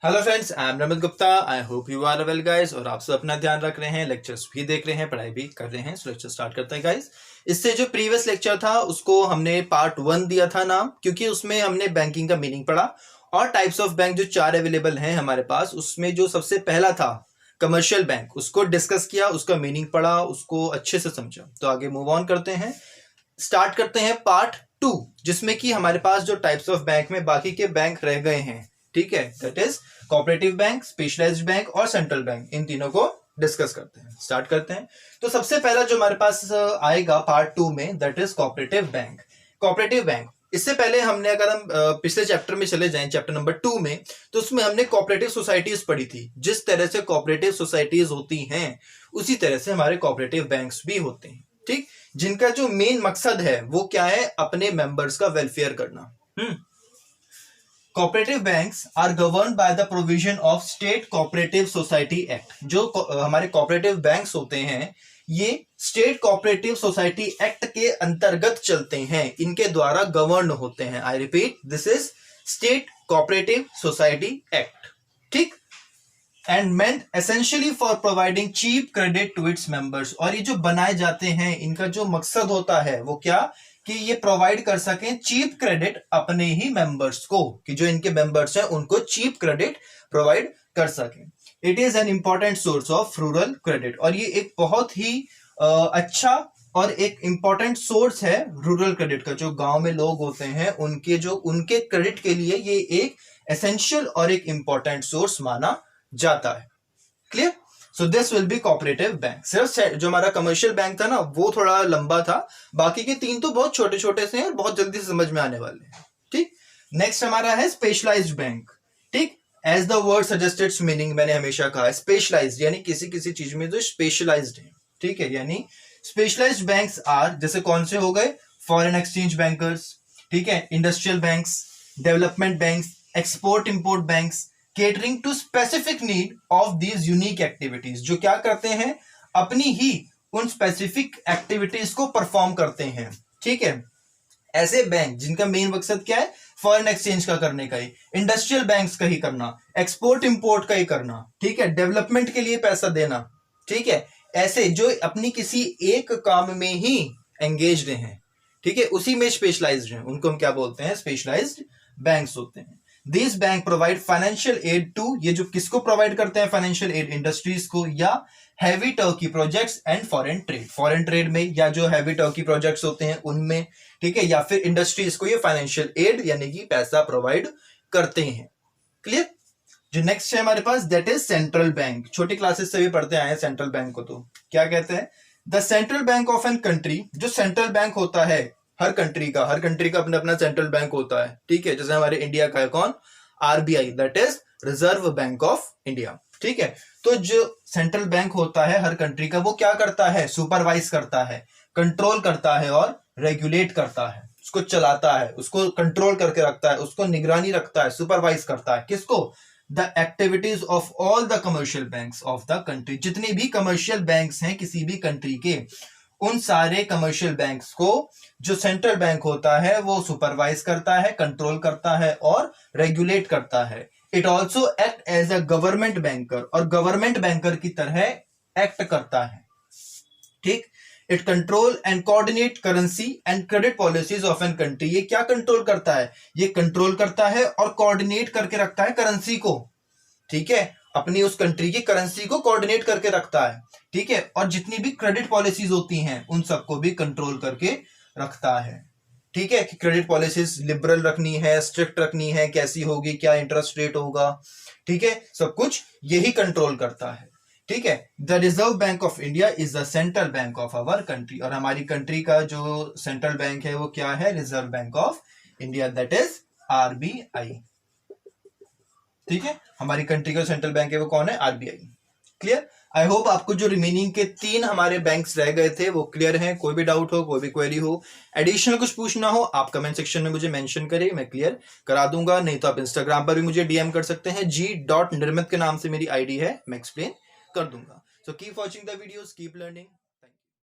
Hello friends, I am Ramit Gupta. I hope you are well guys. और आप सब अपना ध्यान रख रहे हैं, लेक्चर्स भी देख रहे हैं, पढ़ाई भी कर रहे हैं। सो लेक्चर स्टार्ट करते हैं गाइस। इससे जो प्रीवियस लेक्चर था उसको हमने पार्ट 1 दिया था नाम, क्योंकि उसमें हमने बैंकिंग का मीनिंग पढ़ा और टाइप्स ऑफ बैंक जो 4 अवेलेबल हैं हमारे पास, उसमें जो सबसे पहला था कमर्शियल बैंक, उसको डिस्कस किया, उसका मीनिंग पढ़ा, उसको अच्छे से समझा। तो आगे मूव ऑन करते हैं, स्टार्ट करते हैं पार्ट 2, जिसमें कि हमारे पास जो टाइप्स ऑफ बैंक में बाकी के बैंक रह गए हैं, ठीक है, that is cooperative bank, specialised bank और सेंट्रल बैंक। इन तीनों को डिस्कस करते हैं, स्टार्ट करते हैं। तो सबसे पहला जो हमारे पास आएगा पार्ट 2 में, that is cooperative bank. Cooperative bank, इससे पहले हमने, अगर हम पिछले चैप्टर में चले जाएं, चैप्टर नंबर 2 में, तो उसमें हमने कोऑपरेटिव सोसाइटीज पढ़ी थी। जिस तरह से कोऑपरेटिव सोसाइटीज होती हैं उसी तरह से हमारे कोऑपरेटिव बैंक्स भी होते हैं, ठीक, जिनका जो मेन मकसद है वो क्या है, अपने मेंबर्स का वेलफेयर करना। Cooperative banks are govern by the provision of state cooperative society act. जो हमारे कोऑपरेटिव बैंक्स होते हैं ये स्टेट कोऑपरेटिव सोसाइटी एक्ट के अंतर्गत चलते हैं, इनके द्वारा गवर्न होते हैं। I repeat, this is state cooperative society act, ठीक, and meant essentially for providing cheap credit to its members. और ये जो बनाए जाते हैं, इनका जो मकसद होता है वो क्या, कि ये प्रोवाइड कर सकें चीप क्रेडिट अपने ही मेंबर्स को, कि जो इनके मेंबर्स हैं उनको चीप क्रेडिट प्रोवाइड कर सकें। It is an important source of rural credit, और ये एक बहुत ही अच्छा और एक इंपॉर्टेंट सोर्स है रूरल क्रेडिट का। जो गांव में लोग होते हैं उनके क्रेडिट के लिए ये एक एसेंशियल और एक इंपॉर्टेंट सोर्स माना जाता है। Clear? So this will be cooperative bank. सिर्फ जो हमारा कमर्शियल बैंक था ना वो थोड़ा लंबा था, बाकी के 3 तो बहुत छोटे छोटे से हैं और बहुत जल्दी से समझ में आने वाले हैं, ठीक। नेक्स्ट हमारा है स्पेशलाइज्ड बैंक, ठीक। As the word suggested meaning, मैंने हमेशा कहा है स्पेशलाइज्ड यानी किसी किसी चीज में जो स्पेशलाइज्ड है, ठीक है। यानी स्पेशलाइज्ड बैंक्स आर, जैसे कौन से हो गए, फॉरेन एक्सचेंज बैंकर्स, ठीक है, industrial banks, development banks, export import banks, catering to specific need of these unique activities. जो क्या करते हैं, अपनी ही उन स्पेसिफिक एक्टिविटीज को परफॉर्म करते हैं, ठीक है। ऐसे बैंक जिनका मेन मकसद क्या है, फॉरेन एक्सचेंज का करने का ही, इंडस्ट्रियल बैंक्स का ही करना, एक्सपोर्ट इंपोर्ट का ही करना, ठीक है, डेवलपमेंट के लिए पैसा देना, ठीक है। ऐसे जो अपनी किसी एक काम में ही एंगेज्ड हैं, ठीक है, उसी में स्पेशलाइज्ड हैं, उनको हम क्या बोलते हैं, स्पेशलाइज्ड बैंक्स होते हैं। This bank provide financial aid to, ये जो किसको प्रोवाइड करते हैं फाइनेंशियल एड, इंडस्ट्रीज को, या heavy Turkey projects and foreign trade, foreign trade में या जो हैवी टर्की प्रोजेक्ट्स होते हैं उनमें, ठीक है, या फिर इंडस्ट्रीज को ये फाइनेंशियल एड यानी कि पैसा प्रोवाइड करते हैं। क्लियर? जो नेक्स्ट है हमारे पास, दैट इज सेंट्रल बैंक। छोटी क्लासेस से भी पढ़ते आए हैं सेंट्रल बैंक को, तो क्या कहते हैं, the central bank of an country. जो सेंट्रल बैंक होता है हर कंट्री का अपना अपना सेंट्रल बैंक होता है, ठीक है। जैसे हमारे इंडिया का है कौन, RBI, that is reserve Bank of India, ठीक है। तो जो सेंट्रल बैंक होता है हर कंट्री का, वो क्या करता है, सुपरवाइज करता है, कंट्रोल करता है और रेगुलेट करता है, उसको चलाता है, उसको कंट्रोल करके रखता है, उसको निगरानी रखता है, सुपरवाइज करता है, किसको, the activities of all the commercial banks of the country. जितने भी कमर्शियल बैंक्स हैं किसी भी कंट्री के, उन सारे कमर्शियल बैंक्स को जो सेंट्रल बैंक होता है वो सुपरवाइज करता है, कंट्रोल करता है और रेगुलेट करता है। It also act as a government banker, और गवर्नमेंट बैंकर की तरह एक्ट करता है, ठीक। It control and coordinate currency and credit policies of an country. ये क्या कंट्रोल करता है, ये कंट्रोल करता है और कोऑर्डिनेट करके रखता है करेंसी को, ठीक है, अपनी उस कंट्री की करेंसी को कोऑर्डिनेट करके रखता है, ठीक है। और जितनी भी क्रेडिट पॉलिसीज होती हैं उन सबको भी कंट्रोल करके रखता है, ठीक है, कि क्रेडिट पॉलिसीज लिबरल रखनी है, स्ट्रिक्ट रखनी है, कैसी होगी, क्या इंटरेस्ट रेट होगा, ठीक है, सब कुछ यही कंट्रोल करता है, ठीक है। The Reserve Bank of India is the central bank of our country. और हमारी कंट्री का जो सेंट्रल बैंक है वो क्या है, reserve Bank of India, that is RBI, ठीक है। हमारी कंट्री का सेंट्रल बैंक है वो कौन है, आरबीआई। क्लियर? आई होप आपको जो रिमेनिंग के 3 हमारे बैंक्स रह गए थे वो क्लियर हैं। कोई भी डाउट हो, कोई भी क्वेरी हो, एडिशनल कुछ पूछना हो, आप कमेंट सेक्शन में मुझे मेंशन करिए, मैं क्लियर करा दूंगा। नहीं तो आप इंस्टाग्राम पर भी मुझे डीएम कर सकते हैं, g.nirmit के नाम से मेरी आईडी है, मैं एक्सप्लेन कर दूंगा। So keep watching the videos, keep learning.